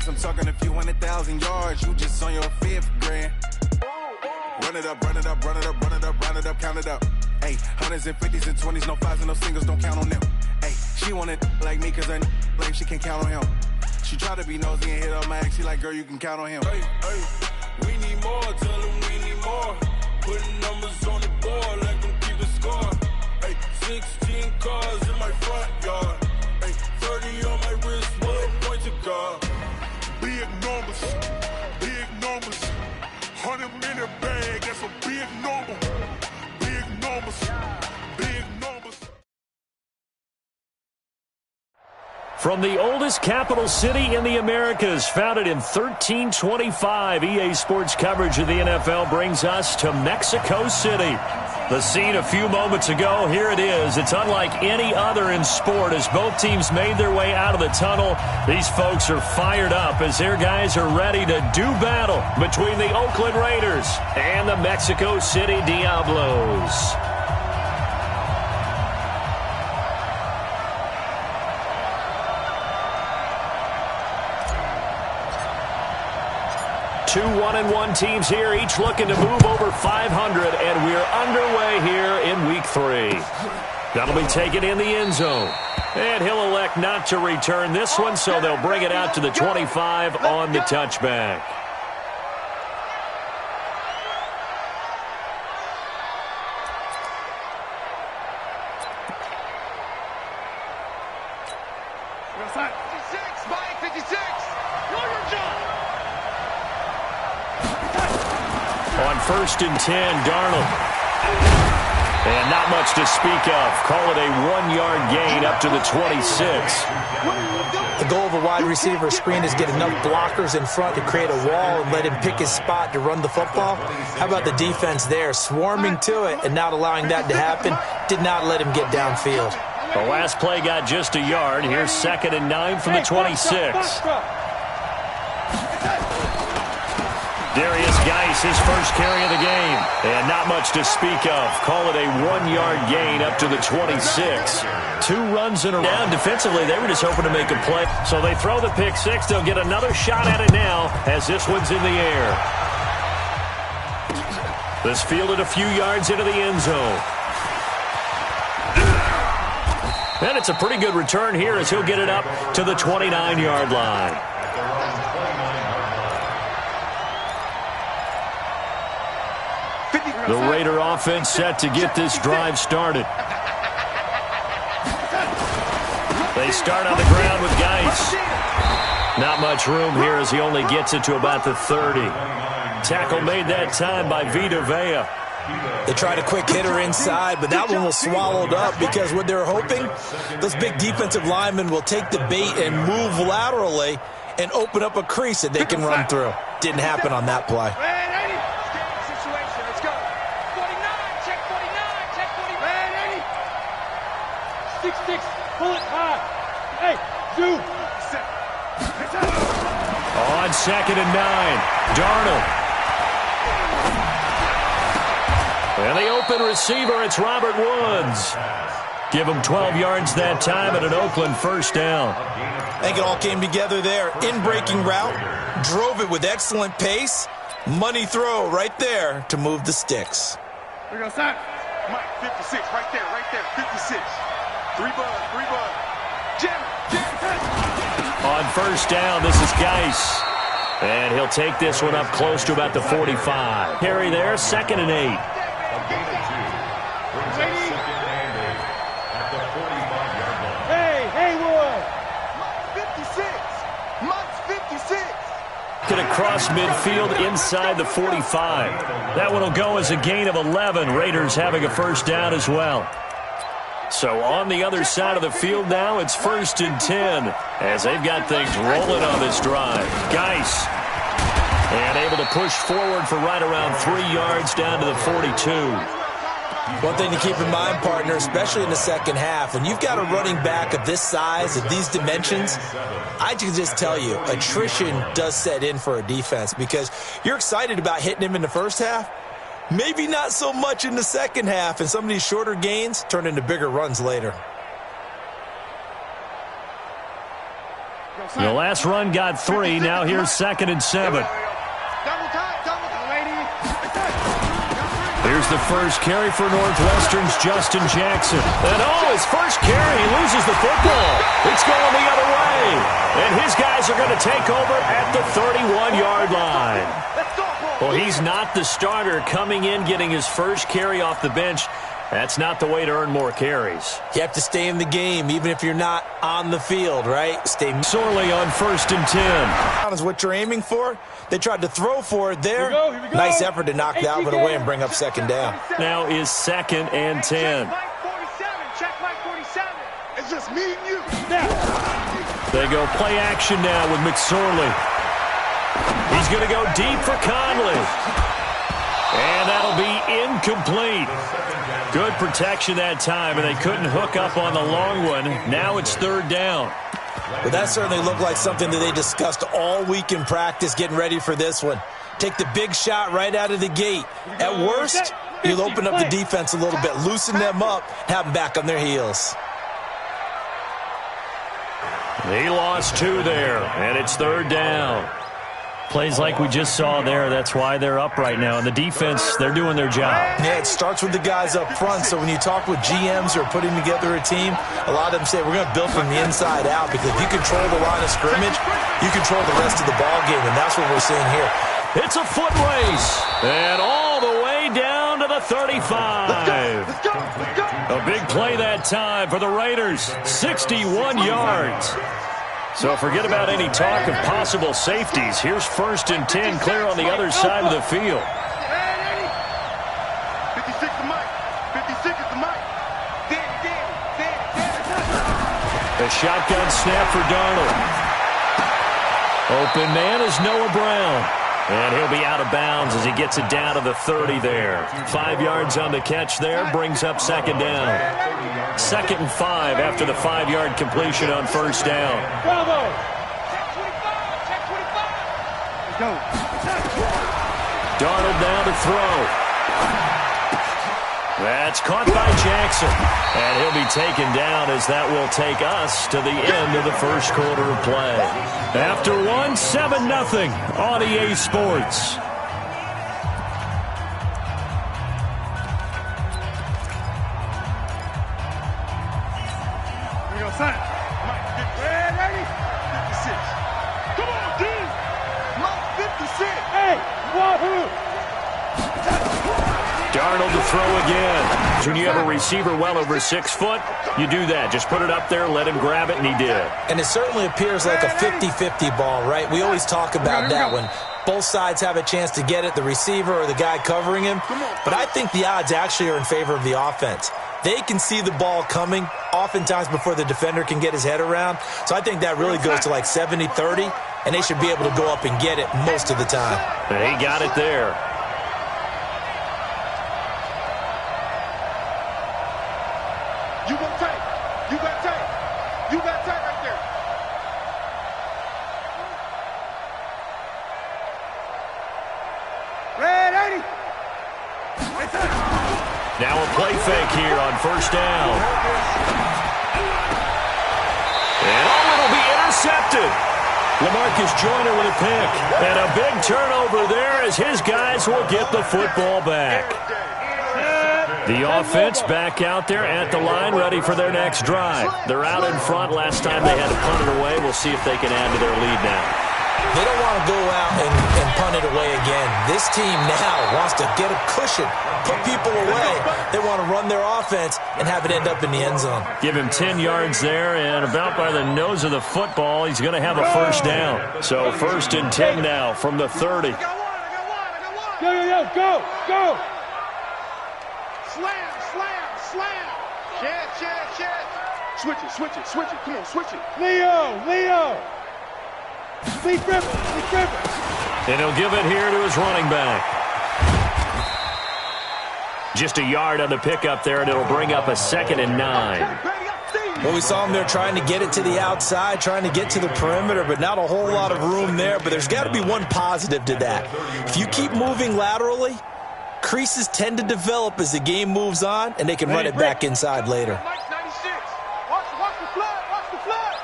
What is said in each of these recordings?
bands, I'm talking a few 100,000 yards. You just on your 5th grand. Run it up, run it up, run it up, run it up, run it up, count it up. Hey, hundreds and 50s and 20s, no 5s and no singles, don't count on them. Hey, she want it like me, cause I blame she can't count on him. She try to be nosy and hit up my ex, she like, girl, you can count on him. Hey, hey, we need more, tell them we need more. Putting numbers on the board, let them keep the score. Hey, 16 cars in my front yard. Hey, 30 on my wrist, one point to God. Big numbers, big numbers. 100-minute bag, that's a big number. Big numbers, big numbers. From the oldest capital city in the Americas, founded in 1325, EA Sports coverage of the NFL brings us to Mexico City. The scene a few moments ago, here it is. It's unlike any other in sport as both teams made their way out of the tunnel. These folks are fired up as their guys are ready to do battle between the Oakland Raiders and the Mexico City Diablos. Two 1-1 teams here, each looking to move over 500, and we're underway here in Week 3. That'll be taken in the end zone. And he'll elect not to return this one, so they'll bring it out to the 25 on the touchback. On 1st and 10, Darnold. And not much to speak of. Call it a 1-yard gain up to the 26. The goal of a wide receiver screen is get enough blockers in front to create a wall and let him pick his spot to run the football. How about the defense there, swarming to it and not allowing that to happen? Did not let him get downfield. The last play got just a yard. Here's 2nd and 9 from the 26. Darius Geis, his first carry of the game. And not much to speak of. Call it a 1-yard gain up to the 26. 2 runs in a row. Down defensively, they were just hoping to make a play. So they throw the pick 6. They'll get another shot at it now as this one's in the air. This fielded a few yards into the end zone. And it's a pretty good return here as he'll get it up to the 29-yard line. The Raider offense set to get this drive started. They start on the ground with Geis. Not much room here as he only gets it to about the 30. Tackle made that time by Vita Vea. They tried a quick hitter inside, but that one was swallowed up because what they're hoping, those big defensive linemen will take the bait and move laterally and open up a crease that they can run through. Didn't happen on that play. On 2nd and 9, Darnold. And the open receiver, it's Robert Woods. Give him 12 yards that time at an Oakland first down. I think it all came together there. In-breaking route, drove it with excellent pace. Money throw right there to move the sticks. We go, son. Mike, 56, right there, 56. 3 bud. Jim. On first down, this is Geis. And he'll take this one up close to about the 45. Carry there, 2nd and 8. Across midfield inside the 45. That one will go as a gain of 11. Raiders having a first down as well. So on the other side of the field now, it's 1st and 10 as they've got things rolling on this drive. Geis. And able to push forward for right around 3 yards down to the 42. One thing to keep in mind, partner, especially in the second half, when you've got a running back of this size, of these dimensions, I can just tell you, attrition does set in for a defense because you're excited about hitting him in the first half, maybe not so much in the second half, and some of these shorter gains turn into bigger runs later. The last run got 3. Now here's 2nd and 7. Here's the first carry for Northwestern's Justin Jackson. And his first carry, he loses the football. It's going the other way. And his guys are going to take over at the 31-yard line. Well, he's not the starter coming in, getting his first carry off the bench. That's not the way to earn more carries. You have to stay in the game, even if you're not on the field, right? Stay Sorely on 1st and 10. Is what you're aiming for. They tried to throw for it there. Here we go. Nice effort to knock that one away and bring up 2nd down. Now is 2nd and 10. Check Mike 47. It's just me and you. They go play action now with McSorley. He's going to go deep for Conley. And that'll be incomplete. Good protection that time, and they couldn't hook up on the long one. Now it's 3rd down. But that certainly looked like something that they discussed all week in practice getting ready for this one. Take the big shot right out of the gate. At worst, you'll open up the defense a little bit, loosen them up, have them back on their heels. He lost 2 there, and it's 3rd down. Plays like we just saw there. That's why they're up right now. And the defense, they're doing their job. Yeah, it starts with the guys up front. So when you talk with GMs who are putting together a team, a lot of them say we're going to build from the inside out, because if you control the line of scrimmage, you control the rest of the ball game, and that's what we're seeing here. It's a foot race, and all the way down to the 35. Let's go. A big play that time for the Raiders, 61 yards. So forget about any talk of possible safeties. Here's 1st and 10, clear on the other side of the field. 56 to Mike. 56 is to Mike. The shotgun snap for Darnold. Open man is Noah Brown. And he'll be out of bounds as he gets it down to the 30 there. 5 yards on the catch there, brings up 2nd down. 2nd and 5 after the 5-yard completion on 1st down. Bravo. Darnold now to throw. That's caught by Jackson. And he'll be taken down as that will take us to the end of the first quarter of play. After one, 7-0 on EA Sports. Here we go, son. Mike, ready? 56. Come on, D. Mike, 56. Hey, wahoo. Darnold to throw again. When you have a receiver well over 6 foot, you do that. Just put it up there, let him grab it, and he did. And it certainly appears like a 50-50 ball, right? We always talk about that when both sides have a chance to get it, the receiver or the guy covering him. But I think the odds actually are in favor of the offense. They can see the ball coming oftentimes before the defender can get his head around. So I think that really goes to like 70-30, and they should be able to go up and get it most of the time. He got it there. You got tape. You got tape. You got tape right there. Red 80. Now a play fake here on 1st down. And it'll be intercepted. LaMarcus Joyner with a pick. And a big turnover there as his guys will get the football back. The offense back out there at the line, ready for their next drive. They're out in front. Last time they had to punt it away. We'll see if they can add to their lead now. They don't want to go out and punt it away again. This team now wants to get a cushion, put people away. They want to run their offense and have it end up in the end zone. Give him 10 yards there, and about by the nose of the football, he's going to have a 1st down. So 1st and 10 now from the 30. I got one. Go. Slam. Chance. Switch it. Come on, switch it. Leo. Speed dribble. And he'll give it here to his running back. Just a yard on the pickup there, and it'll bring up a 2nd and 9. Well, we saw him there trying to get it to the outside, trying to get to the perimeter, but not a whole lot of room there. But there's got to be one positive to that. If you keep moving laterally, creases tend to develop as the game moves on, and they can run it back inside later. Mike 96. Watch the flood. Watch the flood.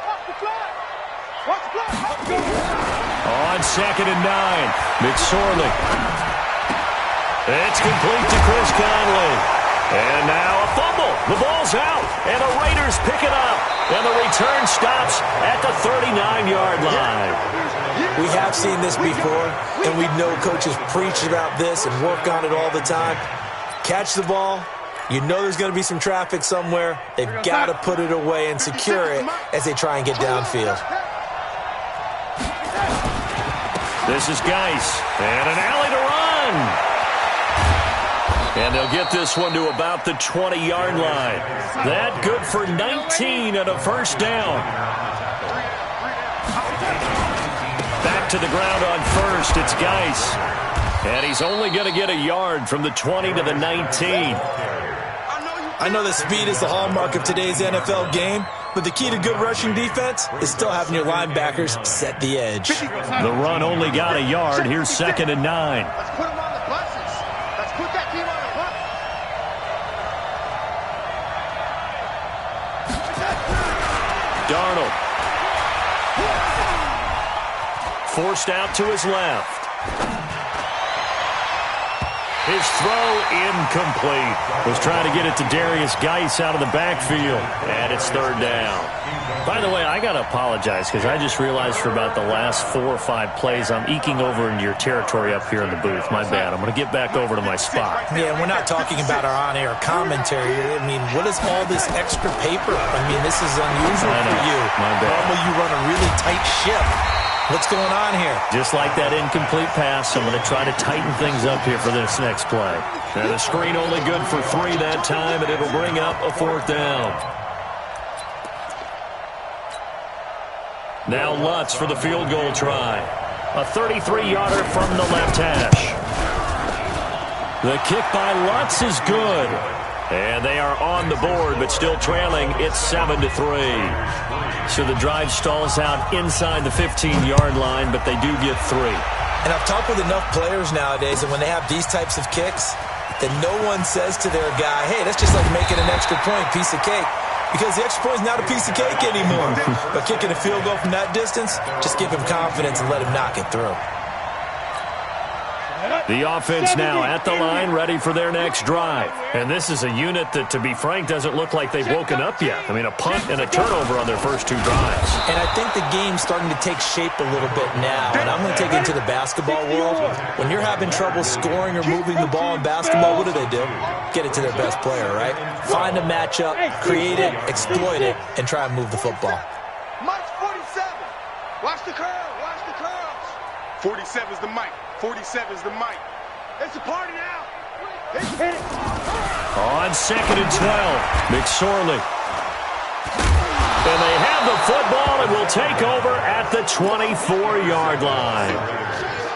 On 2nd and 9, McSorley. It's complete to Chris Conley. And now a fumble. The ball's out, and the Raiders pick it up. And the return stops at the 39-yard line. We have seen this before, and we know coaches preach about this and work on it all the time. Catch the ball. You know there's going to be some traffic somewhere. They've got to put it away and secure it as they try and get downfield. This is Geis, and an alley to run. And they'll get this one to about the 20-yard line. That good for 19 and a first down. Back to the ground on first. It's Geis. And he's only going to get a yard from the 20 to the 19. I know that speed is the hallmark of today's NFL game, but the key to good rushing defense is still having your linebackers set the edge. The run only got a yard. Here's 2nd and 9. Let's put them on the buses. Let's put that team on the bus. Darnold. Forced out to his left. His throw incomplete. Was trying to get it to Darius Geis out of the backfield. And it's 3rd down. By the way, I got to apologize because I just realized for about the last 4 or 5 plays I'm eking over into your territory up here in the booth. My bad. I'm going to get back over to my spot. Yeah, we're not talking about our on-air commentary. I mean, what is all this extra paper? I mean, this is unusual for you. My bad. Normally you run a really tight ship. What's going on here? Just like that incomplete pass, I'm going to try to tighten things up here for this next play. And the screen only good for 3 that time, and it'll bring up a 4th down. Now Lutz for the field goal try. A 33-yarder from the left hash. The kick by Lutz is good. And they are on the board, but still trailing. It's 7-3. So the drive stalls out inside the 15-yard line, but they do get 3. And I've talked with enough players nowadays, and when they have these types of kicks, that no one says to their guy, hey, that's just like making an extra point, piece of cake. Because the extra point is not a piece of cake anymore. But kicking a field goal from that distance, just give him confidence and let him knock it through. The offense now at the line, ready for their next drive. And this is a unit that, to be frank, doesn't look like they've woken up yet. I mean, a punt and a turnover on their first 2 drives. And I think the game's starting to take shape a little bit now. And I'm going to take it into the basketball world. When you're having trouble scoring or moving the ball in basketball, what do? Get it to their best player, right? Find a matchup, create it, exploit it, and try and move the football. Mike's 47. Watch the curl. Watch the curls. 47's the Mike. 47's the Mike. It's a party now. Let's hit it. On 2nd and 12, McSorley. And they have the football and will take over at the 24-yard line.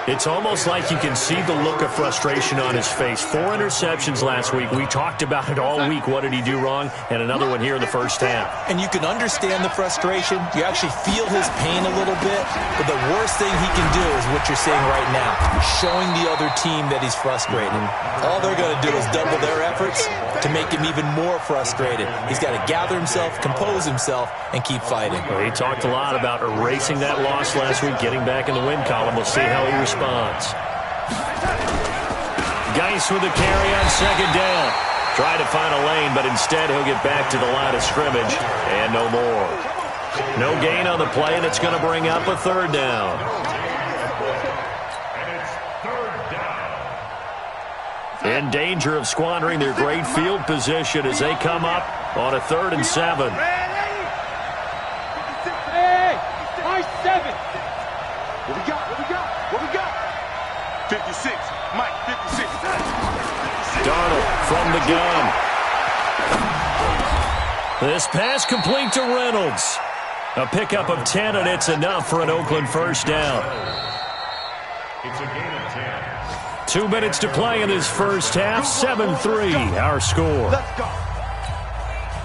It's almost like you can see the look of frustration on his face. 4 interceptions last week. We talked about it all week. What did he do wrong? And another one here in the first half. And you can understand the frustration. You actually feel his pain a little bit. But the worst thing he can do is what you're seeing right now, showing the other team that he's frustrated. All they're going to do is double their efforts to make him even more frustrated. He's got to gather himself, compose himself, and keep fighting. Well, he talked a lot about erasing that loss last week, getting back in the win column. We'll see how he responds. Geis with the carry on 2nd down. Try to find a lane, but instead he'll get back to the line of scrimmage and no more. No gain on the play, and it's going to bring up a 3rd down. In danger of squandering their great field position as they come up on a 3rd and 7. Hey, my 7. What we got? What we got? What we got? 56. Mike, 56. Darnold from the gun. This pass complete to Reynolds. A pickup of 10, and it's enough for an Oakland first down. It's a gain of 10. 2 minutes to play in this first half. 7-3, our score. Let's go.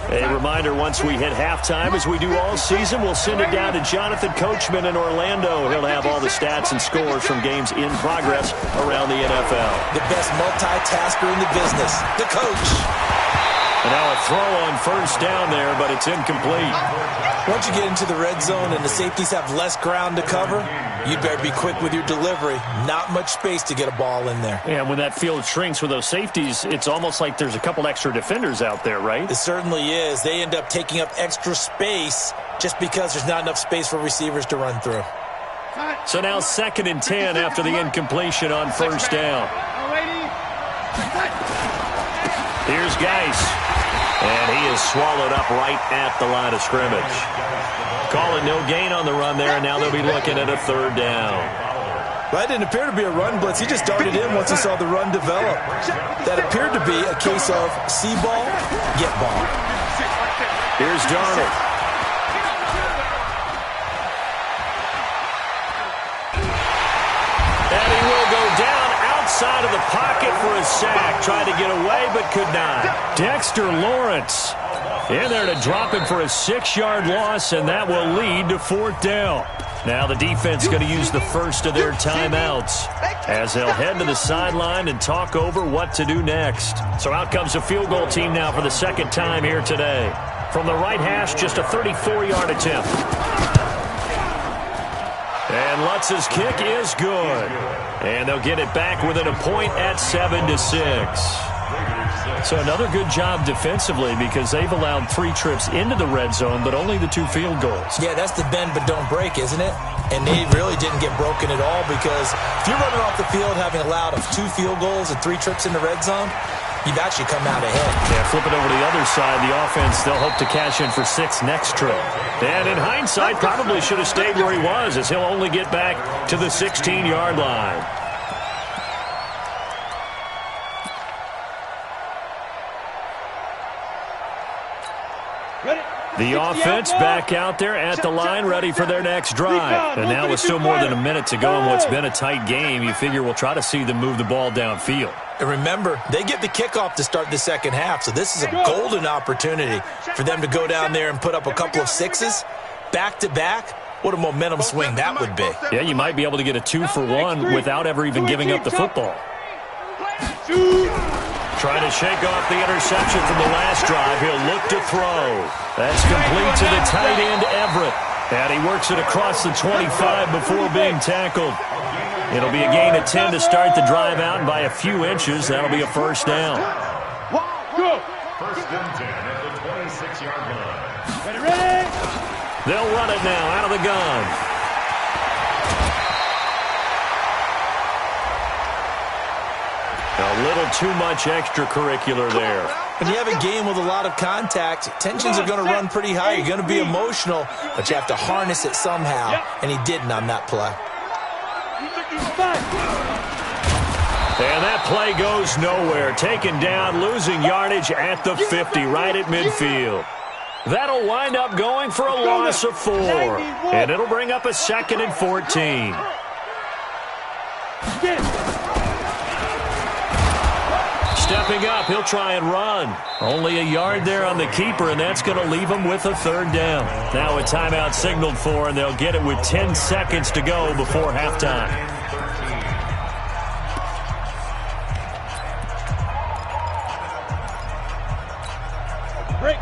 A reminder, once we hit halftime, as we do all season, we'll send it down to Jonathan Coachman in Orlando. He'll have all the stats and scores from games in progress around the NFL. The best multitasker in the business, the coach. And now a throw on first down there, but it's incomplete. Once you get into the red zone and the safeties have less ground to cover, you better be quick with your delivery. Not much space to get a ball in there. And when that field shrinks with those safeties, it's almost like there's a couple extra defenders out there, right? It certainly is. They end up taking up extra space just because there's not enough space for receivers to run through. So now 2nd and 10 after the incompletion on first down. Here's Geis. And he is swallowed up right at the line of scrimmage. Calling no gain on the run there, and now they'll be looking at a 3rd down. That didn't appear to be a run blitz. He just darted in once he saw the run develop. That appeared to be a case of see ball, get ball. Here's Darnold. And he will go down outside of the pocket for a sack. Tried to get away, but could not. Dexter Lawrence in there to drop him for a 6-yard loss, and that will lead to 4th down. Now the defense going to use the first of their timeouts as they'll head to the sideline and talk over what to do next. So out comes a field goal team now for the 2nd time here today. From the right hash, just a 34-yard attempt. And Lutz's kick is good. And they'll get it back within a point at 7-6. So another good job defensively because they've allowed 3 trips into the red zone, but only the 2 field goals. Yeah, that's the bend but don't break, isn't it? And they really didn't get broken at all because if you're running off the field having allowed 2 field goals and 3 trips in the red zone, you've actually come out ahead. Yeah, flip it over to the other side. The offense, they'll hope to cash in for 6 next trip. And in hindsight, probably should have stayed where he was as he'll only get back to the 16-yard line. The offense back out there at the line, ready for their next drive. And now with still more than a minute to go in what's been a tight game, you figure we'll try to see them move the ball downfield. And remember, they get the kickoff to start the 2nd half, so this is a golden opportunity for them to go down there and put up a couple of 6s back-to-back. What a momentum swing that would be. Yeah, you might be able to get a 2-for-1 without ever even giving up the football. Trying to shake off the interception from the last drive. He'll look to throw. That's complete to the tight end, Everett. And he works it across the 25 before being tackled. It'll be a gain of 10 to start the drive out, and by a few inches, that'll be a 1st down. First and 10 at the 26-yard line. Ready? They'll run it now out of the gun. A little too much extracurricular there. When you have a game with a lot of contact, tensions are going to run pretty high. You're going to be emotional, but you have to harness it somehow, and he didn't on that play. And that play goes nowhere. Taken down, losing yardage at the 50, right at midfield. That'll wind up going for a loss of 4. And it'll bring up a 2nd and 14. Stepping up, he'll try and run. Only a yard there on the keeper, and that's going to leave him with a 3rd down. Now a timeout signaled for, and they'll get it with 10 seconds to go before halftime. Break.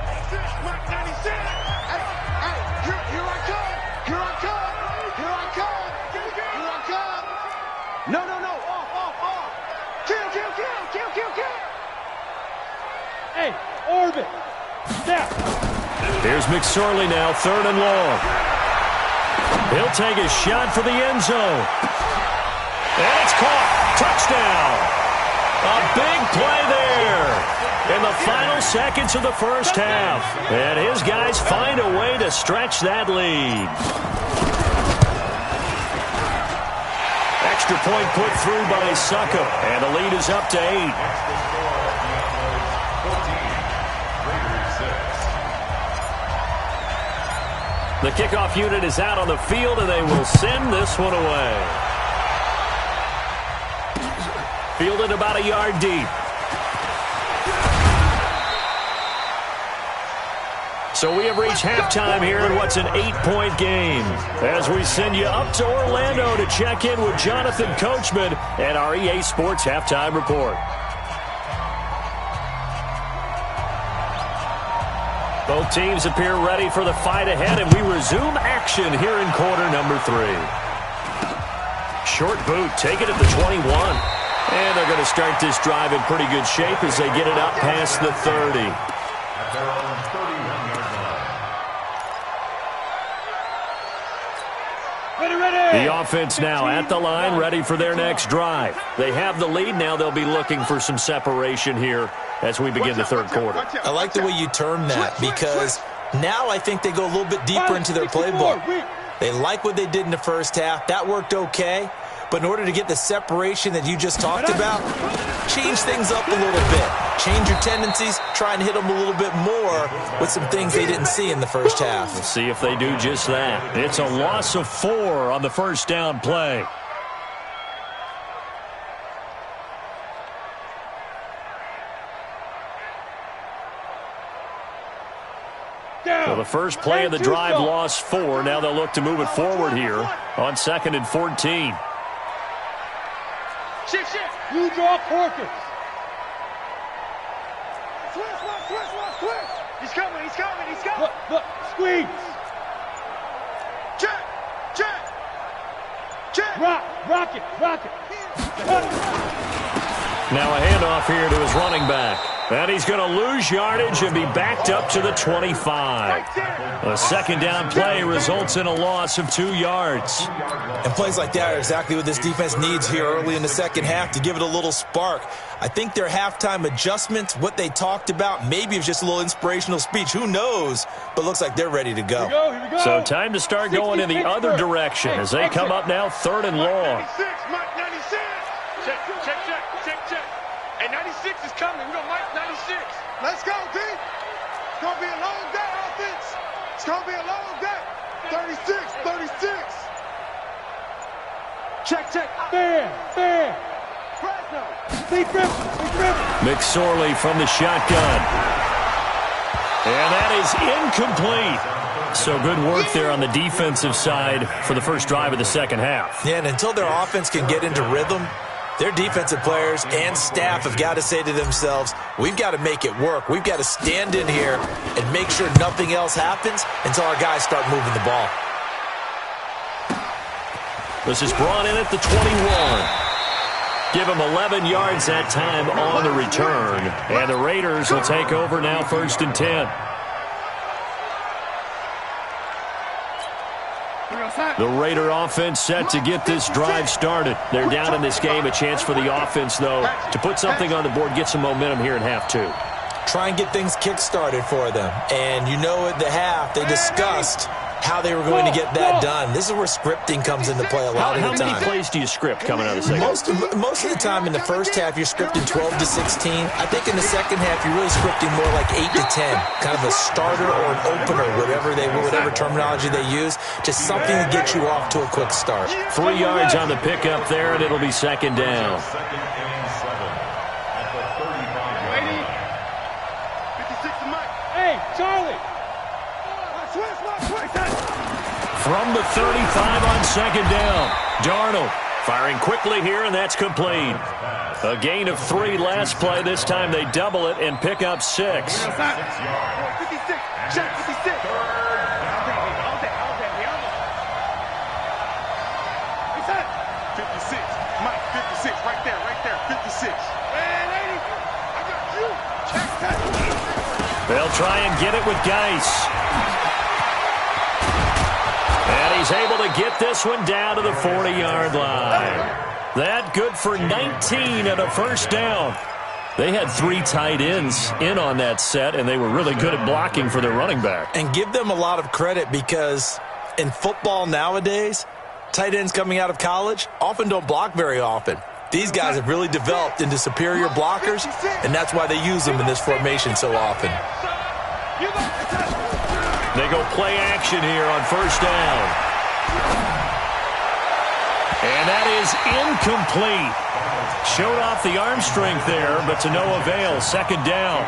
Mark 96. Hey, here I come. Here I come. Here I come. Here I come. No. Off. Kill. Hey, orbit. Step. Here's McSorley now, 3rd and long. He'll take a shot for the end zone. And it's caught. Touchdown. A big play there in the final seconds of the 1st half. And his guys find a way to stretch that lead. Extra point put through by Suckup. And the lead is up to 8. The kickoff unit is out on the field, and they will send this one away. Fielded about a yard deep. So we have reached halftime here in what's an 8-point game. As we send you up to Orlando to check in with Jonathan Coachman and our EA Sports Halftime Report. Both teams appear ready for the fight ahead, and we resume action here in quarter number 3. Short boot, take it at the 21. And they're going to start this drive in pretty good shape as they get it up past the 30. At their own 31-yard line. The offense now at the line, ready for their next drive. They have the lead. Now they'll be looking for some separation here as we begin the third quarter. I like the way you term that, because now I think they go a little bit deeper into their playbook. They like what they did in the first half. That worked okay. But in order to get the separation that you just talked about, change things up a little bit. Change your tendencies. Try and hit them a little bit more with some things they didn't see in the first half. We'll see if they do just that. It's a loss of 4 on the first down play. So the first play of the drive lost 4. Now they'll look to move it forward here on 2nd and 14. Shift. You draw quarters. Switch. He's coming. Look. Squeeze. Check. Rock it. Now a handoff here to his running back. And he's going to lose yardage and be backed up to the 25. A second down play results in a loss of 2 yards. And plays like that are exactly what this defense needs here early in the second half to give it a little spark. I think their halftime adjustments, what they talked about, maybe it's just a little inspirational speech. Who knows? But looks like they're ready to go. Here we go. So time to start going in the other direction as they come up now 3rd and long. 96, Mike 96. Check. Hey, 96 is coming. We got Mike 96. Let's go, D. It's going to be a long day, offense. It's going to be a long day. 36. Check. Fair. Deep grip. McSorley from the shotgun. And that is incomplete. So good work there on the defensive side for the first drive of the second half. Yeah, and until their offense can get into rhythm, their defensive players and staff have got to say to themselves, we've got to make it work. We've got to stand in here and make sure nothing else happens until our guys start moving the ball. This is brought in at the 21. Give him 11 yards that time on the return. And the Raiders will take over now 1st and 10. The Raider offense set to get this drive started. They're down in this game. A chance for the offense, though, to put something on the board, get some momentum here in half 2. Try and get things kick-started for them. And you know at the half, they discussed how they were going to get that done. This is where scripting comes into play a lot of the time. How many plays do you script coming out of the second? Most of the time in the first half, you're scripting 12 to 16. I think in the second half, you're really scripting more like 8 to 10. Kind of a starter or an opener, whatever terminology they use. Just something to get you off to a quick start. 3 yards on the pickup there, and it'll be second down. Second and 7 at the 35-yard line. 56 to Mike. Hey, Charlie. From the 35 on second down, Darnold firing quickly here, and that's complete. A gain of 3 last play. This time they double it and pick up 6. 56. Check 56. All day. 56. Mike, 56. Right there. 56. Hey, lady. I got you. Check that. They'll try and get it with Geis. And he's able to get this one down to the 40-yard line. That good for 19 and a first down. They had 3 tight ends in on that set, and they were really good at blocking for their running back. And give them a lot of credit, because in football nowadays, tight ends coming out of college often don't block very often. These guys have really developed into superior blockers, and that's why they use them in this formation so often. They go play action here on first down. And that is incomplete. Showed off the arm strength there, but to no avail. Second down.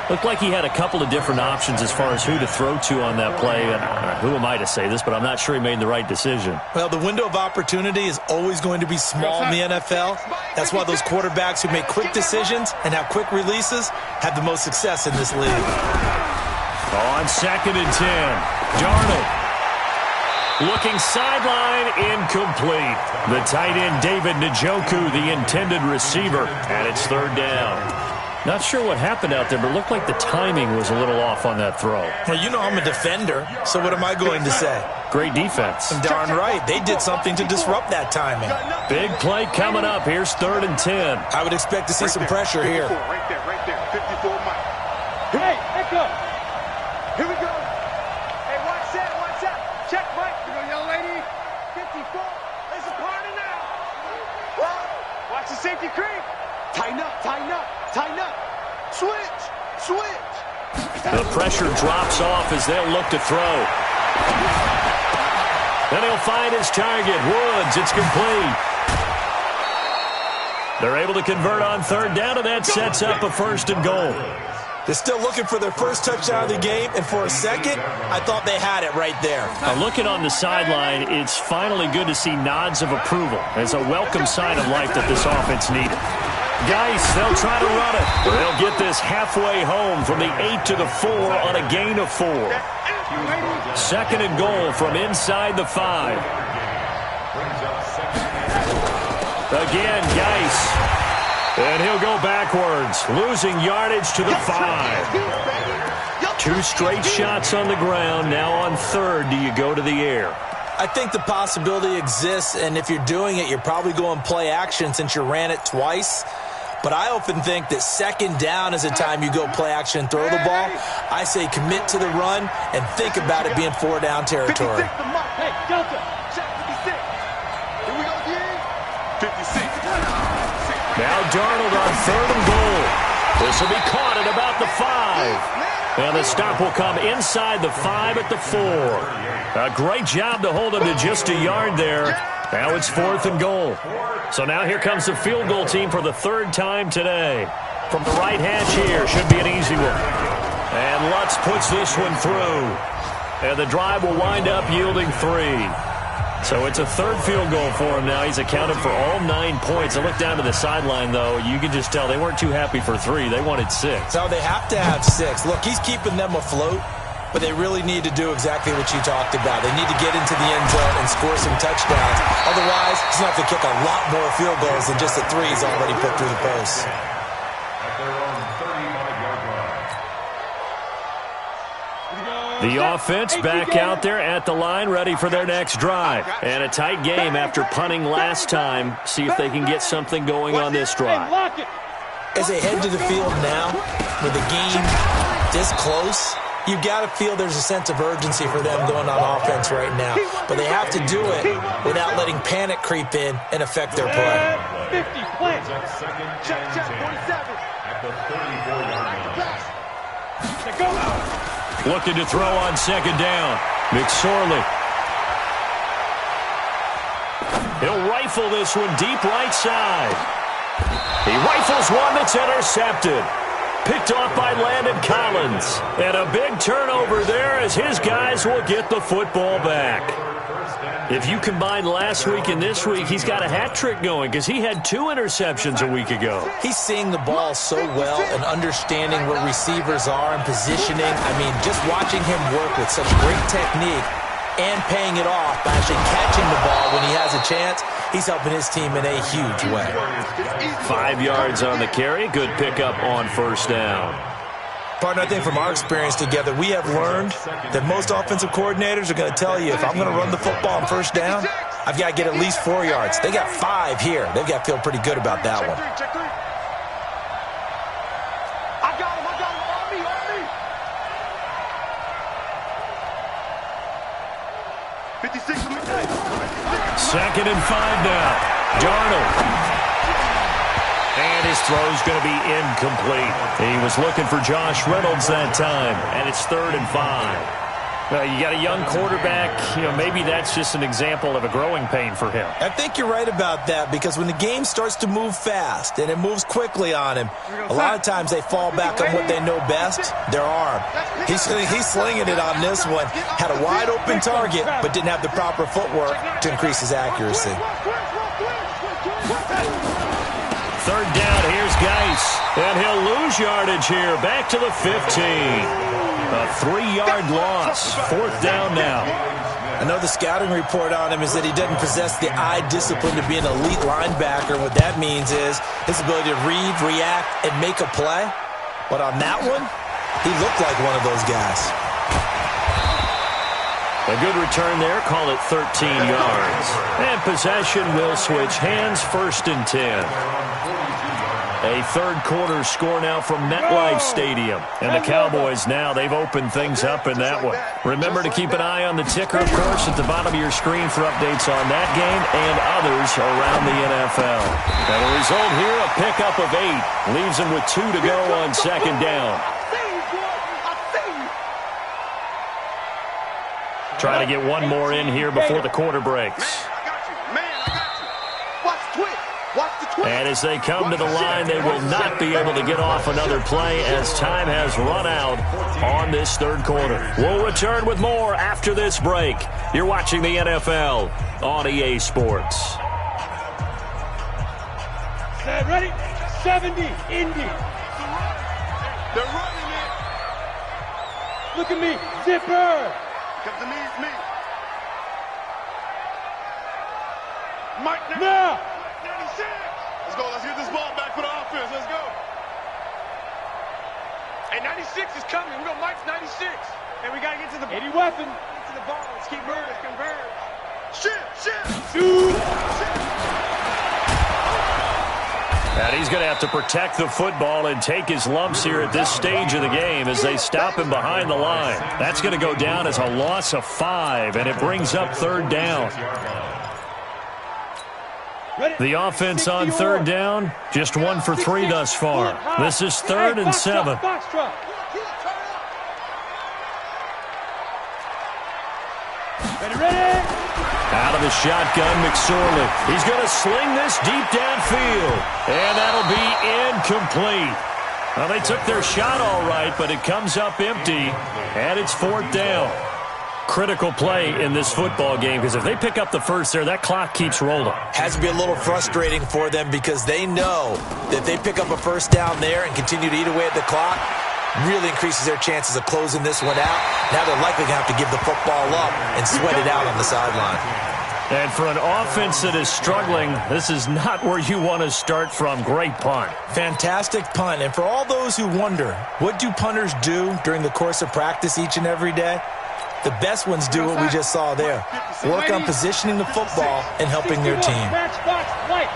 Looked like he had a couple of different options as far as who to throw to on that play. And who am I to say this, but I'm not sure he made the right decision. Well, the window of opportunity is always going to be small in the NFL. That's why those quarterbacks who make quick decisions and have quick releases have the most success in this league. On 2nd and 10, Darnold. Looking sideline, incomplete. The tight end, David Njoku, the intended receiver, and it's 3rd down. Not sure what happened out there, but it looked like the timing was a little off on that throw. Well, you know I'm a defender, so what am I going to say? Great defense. Darn right. They did something to disrupt that timing. Big play coming up. Here's 3rd and 10. I would expect to see some pressure here. Right there. 54 Mike. Hey, echo. Here we go. Hey, watch that. Check, Mike. You know, young lady. 54. It's a party now. Whoa. Watch the safety creep. Tighten up. Switch. The pressure drops off as they'll look to throw. Then he'll find his target. Woods, it's complete. They're able to convert on 3rd down, and that sets up a 1st and goal. They're still looking for their first touchdown of the game, and for a second, I thought they had it right there. Now looking on the sideline, it's finally good to see nods of approval as a welcome sign of life that this offense needed. Geis, they'll try to run it. They'll get this halfway home from the 8 to the 4 on a gain of 4. 2nd and goal from inside the 5. Again, Geis. And he'll go backwards, losing yardage to the 5. 2 straight shots on the ground. Now on 3rd, do you go to the air? I think the possibility exists, and if you're doing it, you're probably going play action since you ran it twice. But I often think that 2nd down is the time you go play action and throw the ball. I say commit to the run and think about it being 4 down territory. Hey, Delta, check 56. Here we go, D. 56. Now Darnold on 3rd and goal. This will be caught at about the 5. And the stop will come inside the 5 at the 4. A great job to hold him to just a yard there. Now it's 4th and goal. So now here comes the field goal team for the 3rd time today. From the right hash here, should be an easy one. And Lutz puts this one through. And the drive will wind up yielding 3. So it's a 3rd field goal for him now. He's accounted for all 9 points. I look down to the sideline, though. You can just tell they weren't too happy for 3. They wanted 6. No, they have to have 6. Look, he's keeping them afloat, but they really need to do exactly what you talked about. They need to get into the end zone and score some touchdowns. Otherwise, he's going to have to kick a lot more field goals than just the 3 he's already put through the post. The offense back out there at the line, ready for their next drive. And a tight game after punting last time. See if they can get something going on this drive. As they head to the field now, with the game this close, you've got to feel there's a sense of urgency for them going on offense right now. But they have to do it without letting panic creep in and affect their play. 50, play. Check, 47. At the 34-yard line. Go. Looking to throw on 2nd down. McSorley. He'll rifle this one deep right side. He rifles one that's intercepted. Picked off by Landon Collins. And a big turnover there as his guys will get the football back. If you combine last week and this week, he's got a hat trick going because he had 2 interceptions a week ago. He's seeing the ball so well and understanding where receivers are and positioning. I mean, just watching him work with such great technique and paying it off by actually catching the ball when he has a chance, he's helping his team in a huge way. 5 yards on the carry. Good pickup on 1st down. Partner, I think from our experience together, we have learned that most offensive coordinators are going to tell you, if I'm going to run the football on 1st down, I've got to get at least 4 yards. They got 5 here. They've got to feel pretty good about that one. I got him. On me. 56. 2nd and 5 now. Darnold. And his throw's going to be incomplete. He was looking for Josh Reynolds that time, and it's 3rd and 5. Well, you got a young quarterback. Maybe that's just an example of a growing pain for him. I think you're right about that because when the game starts to move fast and it moves quickly on him, a lot of times they fall back on what they know best, their arm. He's slinging it on this one. Had a wide open target, but didn't have the proper footwork to increase his accuracy. 3rd down, here's Geis, and he'll lose yardage here. Back to the 15. A 3-yard loss. 4th down now. I know the scouting report on him is that he doesn't possess the eye discipline to be an elite linebacker. What that means is his ability to read, react, and make a play. But on that one, he looked like one of those guys. A good return there. Call it 13 yards. And possession will switch hands. 1st and 10. A third-quarter score now from MetLife Stadium. And the Cowboys now, they've opened things up in that one. Remember to keep an eye on the ticker, of course, at the bottom of your screen for updates on that game and others around the NFL. And the result here, a pickup of 8. Leaves them with 2 to go on 2nd down. Trying to get one more in here before the quarter breaks. And as they come to the line, they will not be able to get off another play as time has run out on this third quarter. We'll return with more after this break. You're watching the NFL on EA Sports. Ready? 70, Indy. They're running it. Look at me, zipper. Come to me, it's me. Mike now. 96. Let's go. Let's get this ball back for the offense. Let's go. Hey, 96 is coming. We're going to Mike's 96. And we got to get to the 80 weapon. Get to the ball. Let's keep moving. Converge. Shift. Shoot. And he's going to have to protect the football and take his lumps here at this stage of the game as they stop him behind the line. That's going to go down as a loss of 5, and it brings up 3rd down. The offense on 3rd down, just 1 for 3 thus far. This is 3rd and 7. Ready? Out of the shotgun, McSorley. He's going to sling this deep downfield. And that'll be incomplete. Well, they took their shot all right, but it comes up empty. And it's 4th down. Critical play in this football game because if they pick up the first there, that clock keeps rolling. Has to be a little frustrating for them because they know that if they pick up a first down there and continue to eat away at the clock, really increases their chances of closing this one out. Now they're likely going to have to give the football up and sweat it out on the sideline. And for an offense that is struggling, this is not where you want to start from. Great punt. Fantastic punt. And for all those who wonder, what do punters do during the course of practice each and every day? The best ones do what we just saw there. Work on positioning the football and helping their team. Matchbox, white.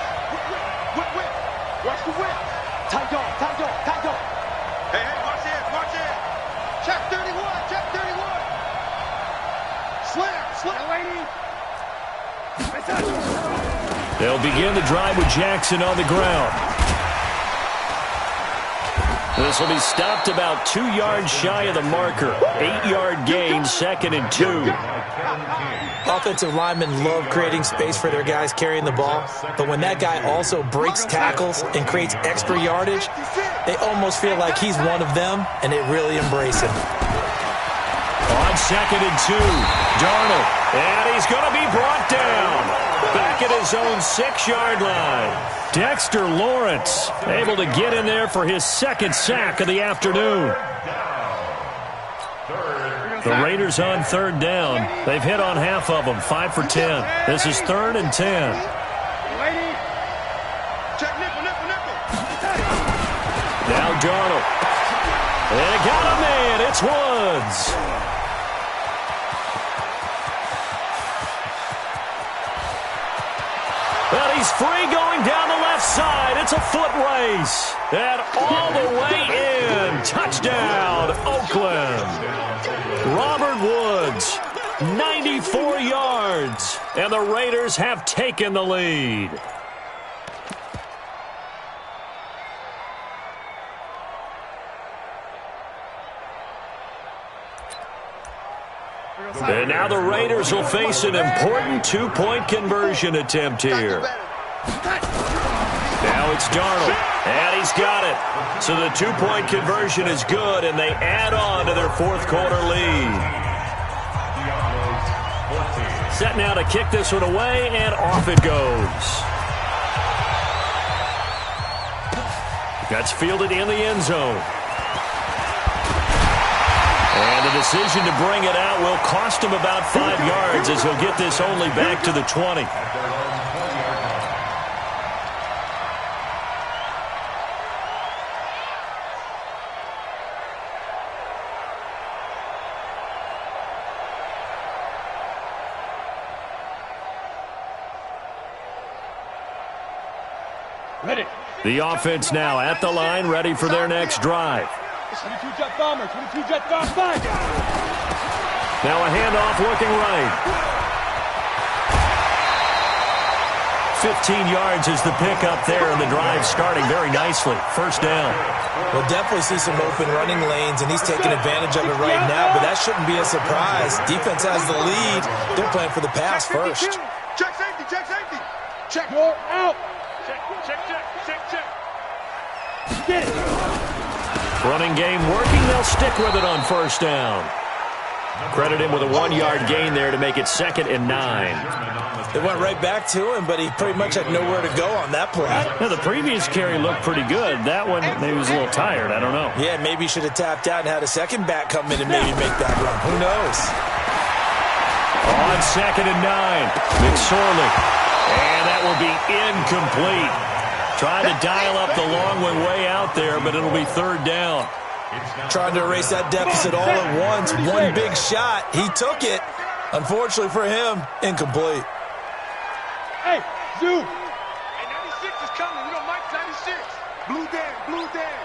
Whip. Watch the whip. Tight dog. Hey, watch it. Check 31. Slam, lady. They'll begin the drive with Jackson on the ground. This will be stopped about 2 yards shy of the marker. 8-yard gain, 2nd and 2. Offensive linemen love creating space for their guys carrying the ball, but when that guy also breaks tackles and creates extra yardage, they almost feel like he's one of them, and they really embrace him. On 2nd and 2, Darnold, and he's going to be brought down. Back at his own 6-yard line. Dexter Lawrence able to get in there for his 2nd sack of the afternoon. The Raiders on 3rd down. They've hit on half of them, 5 for 10. This is 3rd and 10. Now Darnold. They got a man. It's Woods. But he's free going down the left side. It's a foot race. And all the way in. Touchdown, Oakland. Robert Woods, 94 yards. And the Raiders have taken the lead. And now the Raiders will face an important 2-point conversion attempt here. Now it's Darnold, and he's got it. So the 2-point conversion is good, and they add on to their 4th quarter lead. Set now to kick this one away, and off it goes. That's fielded in the end zone. And the decision to bring it out will cost him about 5 yards as he'll get this only back to the 20. Ready. The offense now at the line, ready for their next drive. 22 jet bomber, 22 jet bomber, 5. Now a handoff looking right. 15 yards is the pickup there, and the drive starting very nicely. First down. We'll definitely see some open running lanes, and he's taking advantage of it right now, but that shouldn't be a surprise. Defense has the lead. They're playing for the pass first. Check safety, check safety. Check more out. Check, check, check, check, check. Get it. Running game working. They'll stick with it on first down. Credit him with a 1-yard gain there to make it 2nd and 9. They went right back to him, but he pretty much had nowhere to go on that play. Now, the previous carry looked pretty good. That one, maybe he was a little tired. I don't know. Yeah, maybe he should have tapped out and had a second back come in and maybe make that run. Who knows? On 2nd and 9, McSorley. And that will be incomplete. Trying to dial up the long one way out there, but it'll be 3rd down. Trying to erase that deficit all at once. One big shot. He took it. Unfortunately for him, incomplete. Hey, Zoo. Hey, 96 is coming. We don't Mike 96. Blue Dan, blue Dan.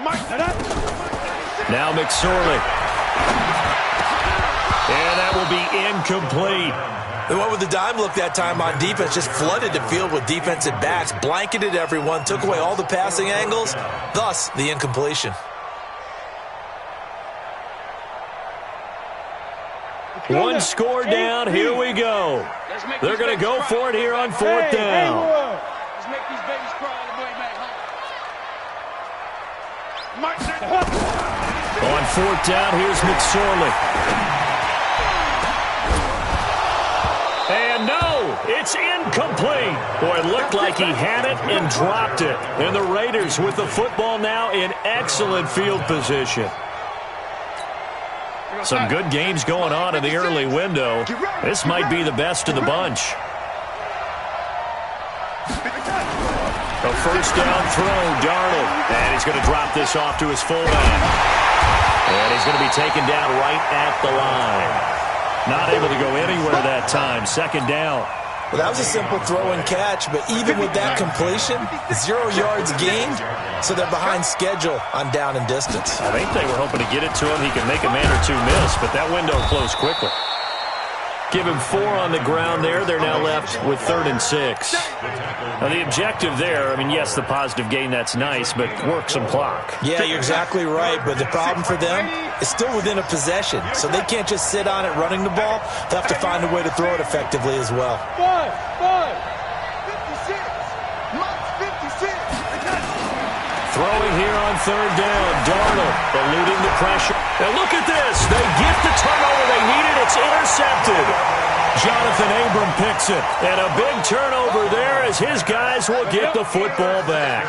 Mike, now McSorley. And that will be incomplete. They went with the dime look that time on defense, just flooded the field with defensive backs, blanketed everyone, took away all the passing angles, thus the incompletion. One score down, here we go. They're going to go for it here on 4th down. Let's make these babies cry all the way back home. On 4th down, here's McSorley. And no, it's incomplete. Boy, it looked like he had it and dropped it. And the Raiders with the football now in excellent field position. Some good games going on in the early window. This might be the best of the bunch. A first down throw, Darnold. And he's going to drop this off to his fullback. And he's going to be taken down right at the line. Not able to go anywhere that time. 2nd down. Well, that was a simple throw and catch, but even with that completion, 0 yards gained, so they're behind schedule on down and distance. I think they were hoping to get it to him. He can make a man or two miss, but that window closed quickly. Give him 4 on the ground there. They're now left with 3rd and 6. Now, the objective there, I mean, yes, the positive gain, that's nice, but work some clock. Yeah, you're exactly right, but the problem for them is still within a possession, so they can't just sit on it running the ball. They'll have to find a way to throw it effectively as well. 5, 56. Mike's 56. Throwing here on 3rd down. Darnold eluding the pressure. And look at this. They get the turnover they needed. It's intercepted. Jonathan Abram picks it. And a big turnover there as his guys will get the football back.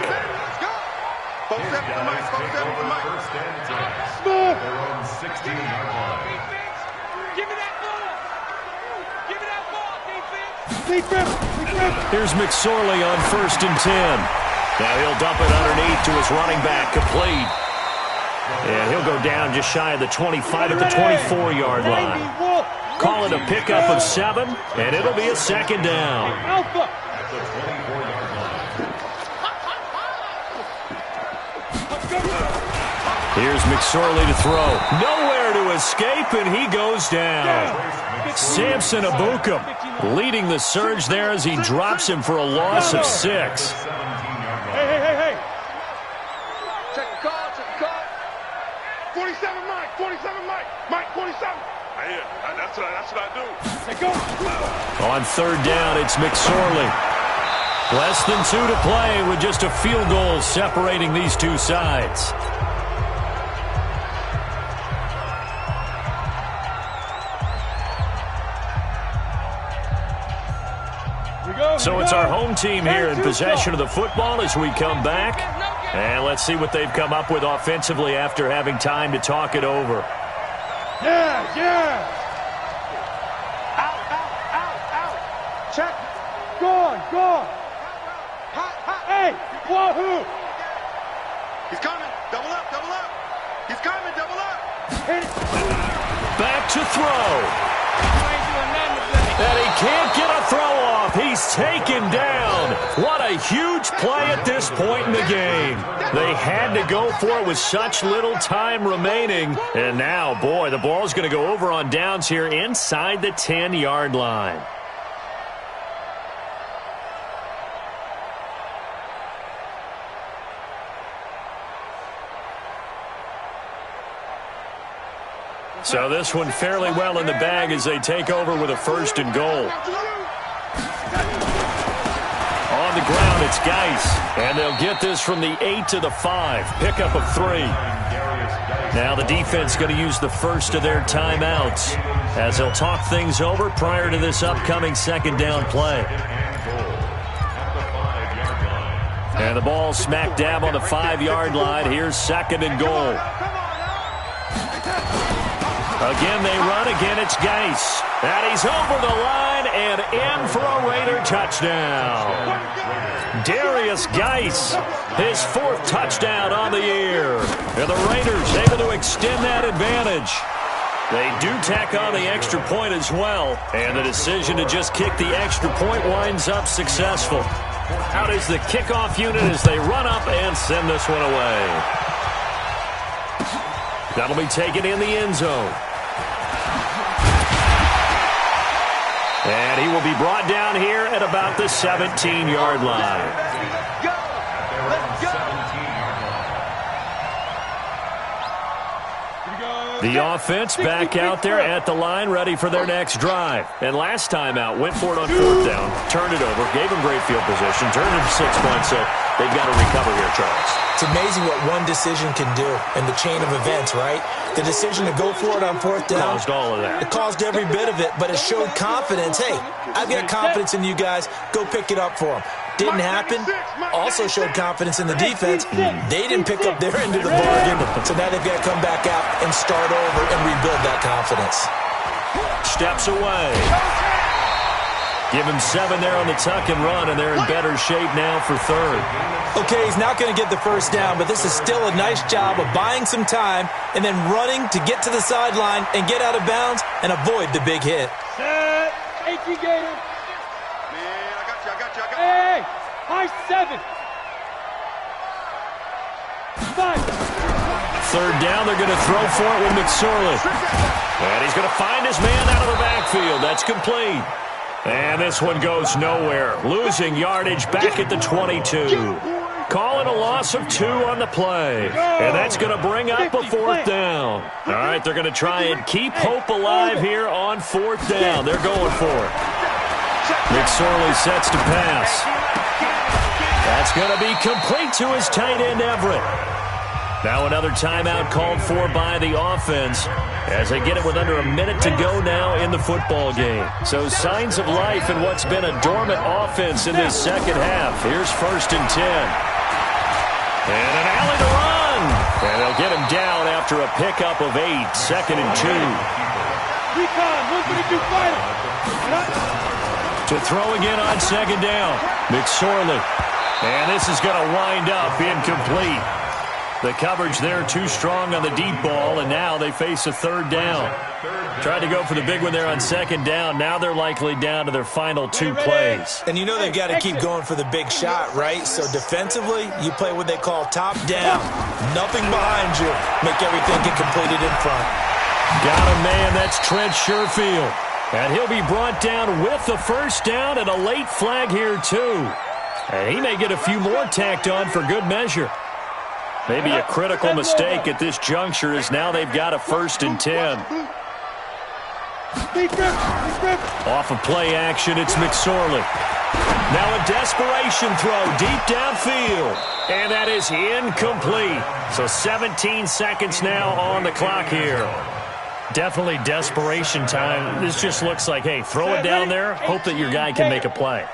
Here's McSorley on 1st and 10. Now he'll dump it underneath to his running back, complete. And he'll go down just shy of the 25 at the 24-yard line. Call it a pickup of 7, and it'll be a 2nd down. Here's McSorley to throw. Nowhere to escape, and he goes down. Samson Ebukam leading the surge there as he drops him for a loss of 6. Hey. Check the call, 47 Mike, 47 Mike. Mike, 47. Yeah, that's what I do. Hey, go. On 3rd down, it's McSorley. Less than 2 to play with just a field goal separating these two sides. So it's our home team here in possession of the football as we come back. And let's see what they've come up with offensively after having time to talk it over. Yeah. Out. Check. Go on. Hey, wahoo. He's coming. Double up. He's coming. Double up. Back to throw. And he can't get a throw off. He's taken down. What a huge play at this point in the game. They had to go for it with such little time remaining. And now, boy, the ball's going to go over on downs here inside the 10-yard line. So this one fairly well in the bag as they take over with a 1st and goal. On the ground, it's Geis. And they'll get this from the 8 to the 5. Pickup of 3. Now the defense going to use the first of their timeouts as they'll talk things over prior to this upcoming 2nd down play. And the ball smack dab on the 5-yard line. Here's 2nd and goal. Again, they run. Again, it's Geis. And he's over the line and in for a Raider touchdown. Darius Geis, his 4th touchdown on the year. And the Raiders able to extend that advantage. They do tack on the extra point as well. And the decision to just kick the extra point winds up successful. Out is the kickoff unit as they run up and send this one away. That'll be taken in the end zone. And he will be brought down here at about the 17-yard line. The offense back out there at the line, ready for their next drive. And last time out, went for it on 4th down, turned it over, gave them great field position, turned it to 6 points, so they've got to recover here, Charles. It's amazing what one decision can do in the chain of events, right? The decision to go for it on 4th down. Caused all of that. It caused every bit of it, but it showed confidence. Hey, I've got confidence in you guys. Go pick it up for them. Didn't happen. Also showed confidence in the defense. They didn't pick up their end of the bargain, so now they've got to come back out and start over and rebuild that confidence. Steps away. Give him 7 there on the tuck and run, and they're in better shape now for 3rd. Okay, he's not going to get the 1st down, but this is still a nice job of buying some time and then running to get to the sideline and get out of bounds and avoid the big hit. Hey, Gator. Man, I got you. Hey, high 7. 5. 3rd down, they're going to throw for it with McSorley. And he's going to find his man out of the backfield. That's complete. And this one goes nowhere. Losing yardage back at the 22. Calling a loss of 2 on the play. And that's going to bring up a 4th down. All right, they're going to try and keep hope alive here on 4th down. They're going for it. McSorley sets to pass. That's going to be complete to his tight end, Everett. Now another timeout called for by the offense as they get it with under a minute to go now in the football game. So signs of life in what's been a dormant offense in this 2nd half. Here's 1st and 10. And an alley to run. And they'll get him down after a pickup of 8. 2nd and 2. To throw again on 2nd down. McSorley. And this is going to wind up incomplete. The coverage there too strong on the deep ball, and now they face a 3rd down. Tried to go for the big one there on 2nd down. Now they're likely down to their final 2 plays. And you know they've got to keep going for the big shot, right? So defensively, you play what they call top down. Nothing behind you. Make everything get completed in front. Got a man, that's Trent Sherfield. And he'll be brought down with the 1st down and a late flag here too. And he may get a few more tacked on for good measure. Maybe a critical mistake at this juncture is now they've got a 1st and 10. Off of play action, it's McSorley. Now a desperation throw deep downfield. And that is incomplete. So 17 seconds now on the clock here. Definitely desperation time. This just looks like, hey, throw it down there, hope that your guy can make a play.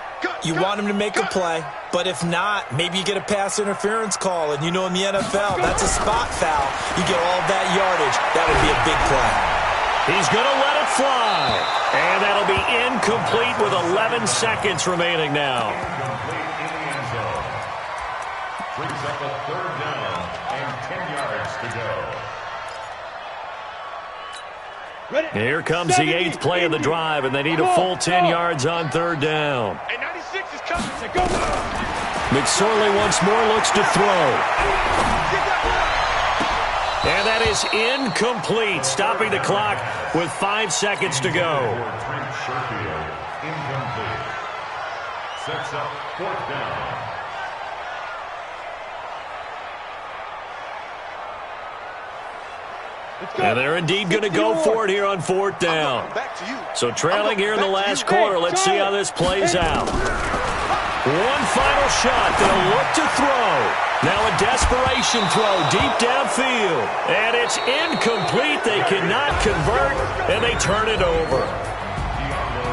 You want him to make a play, but if not, maybe you get a pass interference call, and you know in the NFL, that's a spot foul. You get all that yardage. That would be a big play. He's going to let it fly, and that'll be incomplete with 11 seconds remaining now. Brings up a third down and 10 yards to go. Here comes the 8th play of the drive, and they need a full 10 yards on third down. Hey, 96 is coming. Go. McSorley once more looks to throw. And that is incomplete, stopping the clock with 5 seconds to go. Trent Sherfield, incomplete. Sets up fourth down. And they're indeed going to go for it here on fourth down. So trailing here in the last quarter, let's see how this plays out. One final shot. They'll look to throw. Now a desperation throw deep downfield. And it's incomplete. They cannot convert, and they turn it over.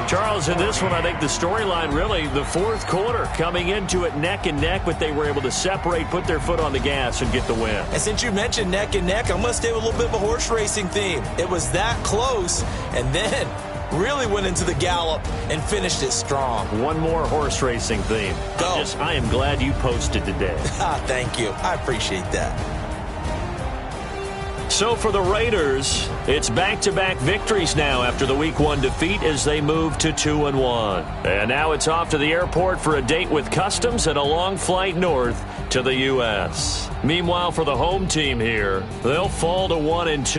Charles, in this one, I think the storyline really, the fourth quarter, coming into it neck and neck, but they were able to separate, put their foot on the gas, and get the win. And since you mentioned neck and neck, I'm going to stay with a little bit of a horse racing theme. It was that close, and then really went into the gallop and finished it strong. One more horse racing theme. Go. I am glad you posted today. Thank you. I appreciate that. So for the Raiders, it's back-to-back victories now after the Week 1 defeat as they move to 2-1. And now it's off to the airport for a date with Customs and a long flight north to the U.S. Meanwhile, for the home team here, they'll fall to 1-2.